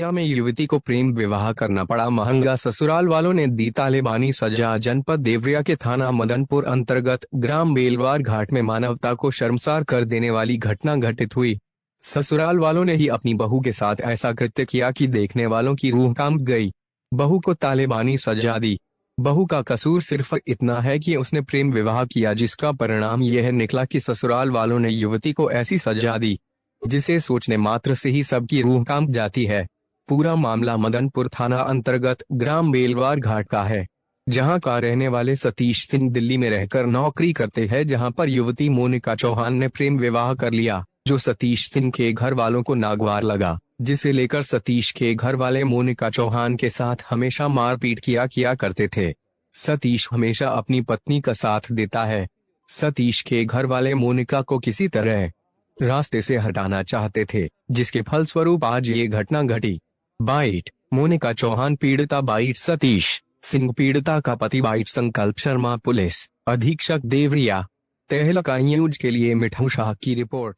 देवरिया में युवती को प्रेम विवाह करना पड़ा महंगा, ससुराल वालों ने दी तालिबानी सजा। जनपद देवरिया के थाना मदनपुर अंतर्गत ग्राम बेलवार घाट में मानवता को शर्मसार कर देने वाली घटना घटित हुई। ससुराल वालों ने ही अपनी बहू के साथ ऐसा कृत्य किया कि देखने वालों की रूह कांप गई। बहू को तालिबानी सजा दी। बहू का कसूर सिर्फ इतना है कि उसने प्रेम विवाह किया, जिसका परिणाम यह निकला कि ससुराल वालों ने युवती को ऐसी सजा दी जिसे सोचने मात्र से ही सबकी रूह कांप जाती है। पूरा मामला मदनपुर थाना अंतर्गत ग्राम बेलवार घाट का है, जहां का रहने वाले सतीश सिंह दिल्ली में रहकर नौकरी करते हैं, जहां पर युवती मोनिका चौहान ने प्रेम विवाह कर लिया, जो सतीश सिंह के घर वालों को नागवार लगा, जिसे लेकर सतीश के घर वाले मोनिका चौहान के साथ हमेशा मारपीट किया करते थे। सतीश हमेशा अपनी पत्नी का साथ देता है। सतीश के घर वाले मोनिका को किसी तरह रास्ते से हटाना चाहते थे, जिसके फलस्वरूप आज ये घटना घटी। बाइट मोनिका चौहान पीड़िता, बाइट सतीश सिंह पीड़िता का पति, बाइट संकल्प शर्मा पुलिस अधीक्षक देवरिया। तहलका न्यूज के लिए मिठू शाह की रिपोर्ट।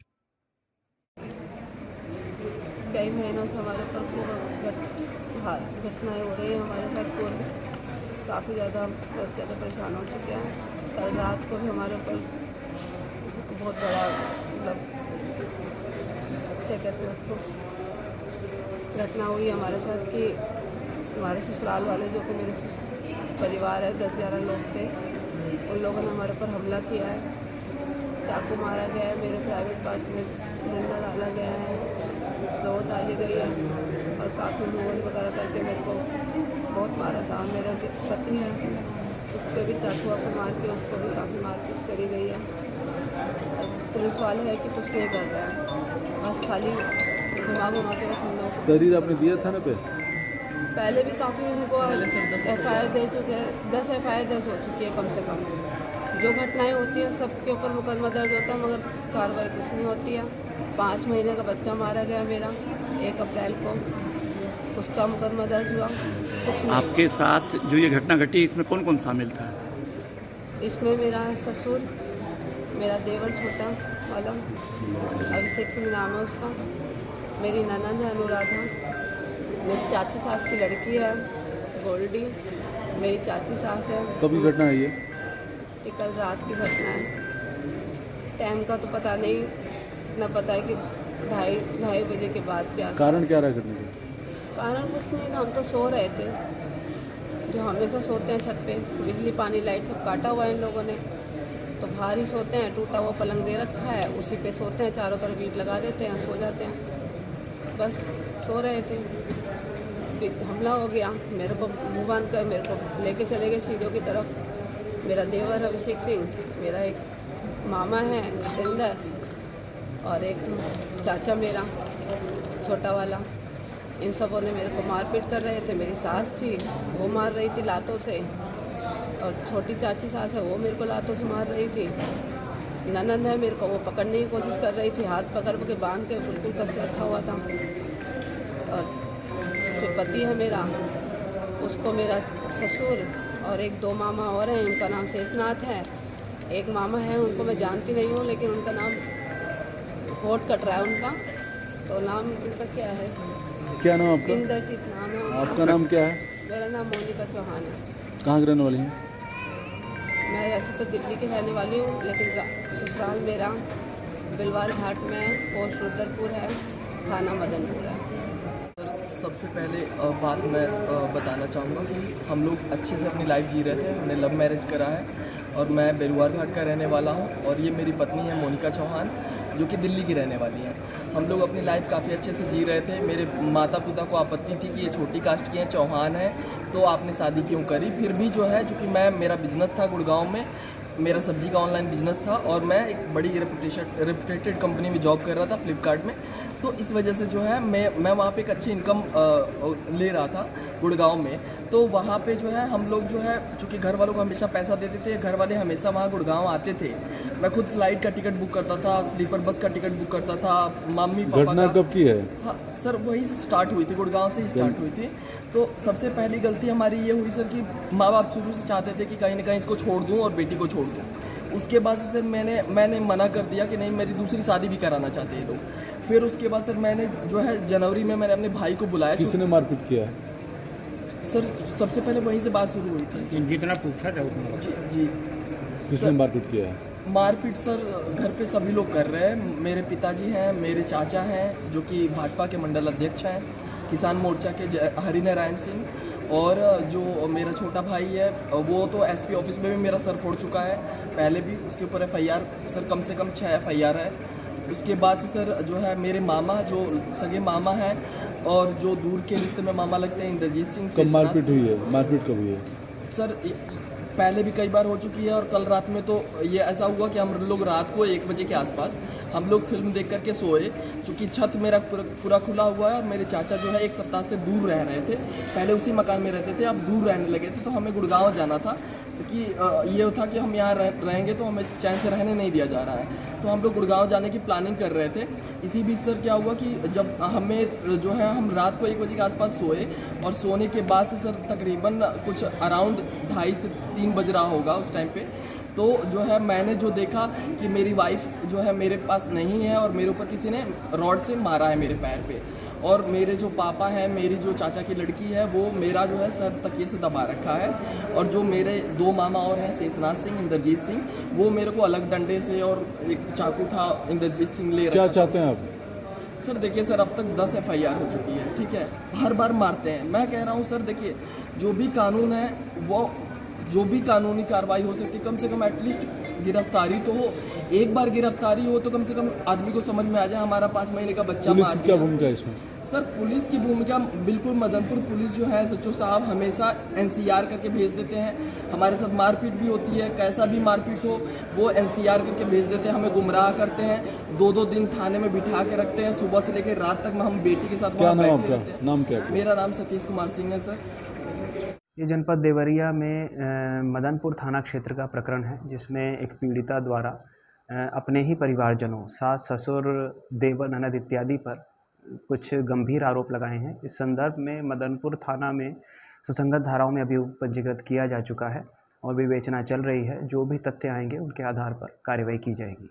कई महीनों से हमारे पास घटनाएं हो रही है हमारे साथ। काफ़ी ज़्यादा परेशान हो चुके हैं। कल रात को भी हमारे ऊपर बहुत बड़ा मतलब क्या कहते हैं उसको घटना हुई हमारे साथ कि हमारे ससुराल वाले जो कि मेरे परिवार है 10-11 लोग थे, उन लोगों ने हमारे ऊपर हमला किया है। चाकू मारा गया है, मेरे प्राइवेट पार्ट में डंडा डाला गया है, रोड डाली गई है और काफ़ी मोहन वगैरह करके मेरे को बहुत मारा था। मेरा जो पति है उसको भी चाकू मार के उसको भी काफ़ी मारपीट करी गई है। पुलिस वाले है कि कुछ नहीं कर रहा है, बस खाली घुमा के बस हम लोग। तहरीर आपने दिया थाने पे? पहले भी काफ़ी उनको FIR दे चुके हैं, 10 FIR दर्ज हो चुकी है कम से कम। जो घटनाएं होती है सबके ऊपर मुकदमा दर्ज होता है, मगर कार्रवाई कुछ नहीं होती है। 5 महीने का बच्चा मारा गया मेरा 1 अप्रैल को, उसका मुकदमा दर्ज हुआ। आपके साथ जो ये घटना घटी इसमें कौन कौन शामिल था? इसमें मेरा ससुर, मेरा देवर छोटा वाला अभिषेक सिंह नाम है उसका, मेरी ननद है अनुराधा, मेरी चाची सास की लड़की है गोल्डी, मेरी चाची सास है। कब की घटना है ये? कल रात की घटना है। टाइम का तो पता नहीं, इतना पता है कि 2:30 बजे के बाद क्या। कारण क्या रहा घटने का? कारण कुछ नहीं था, हम तो सो रहे थे, जो हमेशा सोते हैं छत पे। बिजली पानी लाइट सब काटा हुआ है इन लोगों ने, तो बाहर ही सोते हैं। टूटा हुआ पलंग दे रखा है, उसी पे सोते हैं, चारों तरफ ईंट लगा देते हैं, सो जाते हैं। बस सो रहे थे, हमला हो गया। मेरे को मुँह बांध कर मेरे को लेके चले गए सीढ़ियों की तरफ। मेरा देवर अभिषेक सिंह, मेरा एक मामा है जितेंद्र और एक चाचा मेरा छोटा वाला, इन सबों ने मेरे को मारपीट कर रहे थे। मेरी सास थी वो मार रही थी लातों से, और छोटी चाची सास है वो मेरे को लातों से मार रही थी। ननद है मेरे को, वो पकड़ने की कोशिश कर रही थी, हाथ पकड़ के बांध के बिल्कुल कस रखा हुआ था। और जो पति है मेरा, उसको मेरा ससुर और 1-2 मामा और हैं, उनका नाम शेषनाथ है। एक मामा है उनको मैं जानती नहीं हूँ, लेकिन उनका नाम होठ कट रहा है उनका, तो नाम उनका क्या है? क्या नाम आपका? इंद्रजीत नाम है। आपका नाम क्या है? मेरा नाम मोनिका चौहान है। कहाँ के रहने वाली हैं? मैं वैसे तो दिल्ली की रहने वाली हूँ, लेकिन ससुराल मेरा बेलवार घाट में, पोस्ट रुद्रपुर है, थाना मदनपुर है। सबसे पहले बात मैं बताना चाहूँगा कि हम लोग अच्छे से अपनी लाइफ जी रहे थे। हमने लव मैरिज करा है और मैं बेलवार घाट का रहने वाला हूँ, और ये मेरी पत्नी है मोनिका चौहान, जो कि दिल्ली की रहने वाली है। हम लोग अपनी लाइफ काफ़ी अच्छे से जी रहे थे। मेरे माता पिता को आपत्ति थी कि ये छोटी कास्ट की हैं, चौहान है, तो आपने शादी क्यों करी। फिर भी जो है, चूँकि मेरा बिज़नेस था गुड़गांव में, मेरा सब्जी का ऑनलाइन बिजनेस था, और मैं एक बड़ी रेपुटेटेड कंपनी में जॉब कर रहा था फ्लिपकार्ट में। तो इस वजह से जो है मैं वहाँ पे एक अच्छी इनकम ले रहा था गुड़गांव में। तो वहाँ पे जो है हम लोग जो है, चूँकि घर वालों को हमेशा पैसा देते थे, घर वाले हमेशा वहाँ गुड़गांव आते थे। मैं खुद फ्लाइट का टिकट बुक करता था, स्लीपर बस का टिकट बुक करता था, मम्मी पापा घटना कब की है? हाँ सर, वहीं से स्टार्ट हुई थी, गुड़गांव से ही स्टार्ट हुई थी। तो सबसे पहली गलती हमारी ये हुई सर कि माँ बाप शुरू से चाहते थे कि कहीं ना कहीं इसको छोड़ दूँ और बेटी को छोड़ दूँ। उसके बाद से सर मैंने मना कर दिया कि नहीं, मेरी दूसरी शादी भी कराना चाहते हैं लोग। फिर उसके बाद सर मैंने जो है जनवरी में मैंने अपने भाई को बुलाया। किसने मारपीट किया है? सर सबसे पहले वहीं से बात शुरू हुई थी। जितना पूछा था उतना जी किसने मारपीट किया है? मारपीट सर घर पे सभी लोग कर रहे हैं। मेरे पिताजी हैं, मेरे चाचा हैं जो कि भाजपा के मंडल अध्यक्ष हैं, किसान मोर्चा के हरिनारायण सिंह, और जो मेरा छोटा भाई है वो तो एसपी ऑफिस में भी मेरा सर फोड़ चुका है पहले भी। उसके ऊपर FIR सर कम से कम 6 FIR है। उसके बाद से सर जो है मेरे मामा जो सगे मामा हैं और जो दूर के रिश्ते में मामा लगते हैं इंद्रजीत सिंह से। कब मारपीट हुई है? मारपीट कब हुई है? सर पहले भी कई बार हो चुकी है और कल रात में तो ये ऐसा हुआ कि हम लोग रात को 1 बजे के आसपास हम लोग फिल्म देख करके सोए, क्योंकि छत मेरा पूरा खुला हुआ है और मेरे चाचा जो है 1 सप्ताह से दूर रह रहे थे। पहले उसी मकान में रहते थे, अब दूर रहने लगे थे, तो हमें गुड़गांव जाना था क्योंकि ये था कि हम यहाँ रहेंगे तो हमें चैन से रहने नहीं दिया जा रहा है। तो हम लोग गुड़गांव जाने की प्लानिंग कर रहे थे। इसी बीच सर क्या हुआ कि जब हमें जो है हम रात को 1 बजे के आसपास सोए और सोने के बाद से सर तकरीबन कुछ अराउंड 2:30 से 3 बज रहा होगा उस टाइम पे। तो जो है मैंने जो देखा कि मेरी वाइफ जो है मेरे पास नहीं है और मेरे ऊपर किसी ने रॉड से मारा है मेरे पैर पे, और मेरे जो पापा हैं, मेरी जो चाचा की लड़की है वो मेरा जो है सर तकिए से दबा रखा है, और जो मेरे 2 मामा और हैं शेषनाथ सिंह, इंद्रजीत सिंह, वो मेरे को अलग डंडे से और एक चाकू था इंद्रजीत सिंह ले रखा। क्या चाहते हैं आप? सर देखिए सर अब तक 10 FIR हो चुकी है, ठीक है, हर बार मारते हैं। मैं कह रहा हूँ सर देखिए जो भी कानून है वो जो भी कानूनी कार्रवाई हो सकती है, कम से कम एटलीस्ट गिरफ्तारी तो हो। एक बार गिरफ्तारी हो तो कम से कम आदमी को समझ में आ जाए हमारा 5 महीने का बच्चा पुलिस मार की क्या दिया। भूमिका है इसमें? सर पुलिस की भूमिका बिल्कुल, मदनपुर पुलिस जो है SHO साहब हमेशा NCR करके भेज देते हैं। हमारे साथ मारपीट भी होती है, कैसा भी मारपीट हो वो NCR करके भेज देते हैं, हमें गुमराह करते हैं, 2-2 दिन थाने में बिठा के रखते हैं, सुबह से लेकर रात तक हम बेटी के साथ क्या वहाँ नाम बैठे आपका? रहते हैं। नाम क्या है? मेरा नाम सतीश कुमार सिंह है सर। ये जनपद देवरिया में मदनपुर थाना क्षेत्र का प्रकरण है, जिसमें एक पीड़िता द्वारा अपने ही परिवारजनों, सास, ससुर, देवर, ननद इत्यादि पर कुछ गंभीर आरोप लगाए हैं। इस संदर्भ में मदनपुर थाना में सुसंगत धाराओं में अभियोग पंजीकृत किया जा चुका है और विवेचना चल रही है। जो भी तथ्य आएंगे उनके आधार पर कार्रवाई की जाएगी।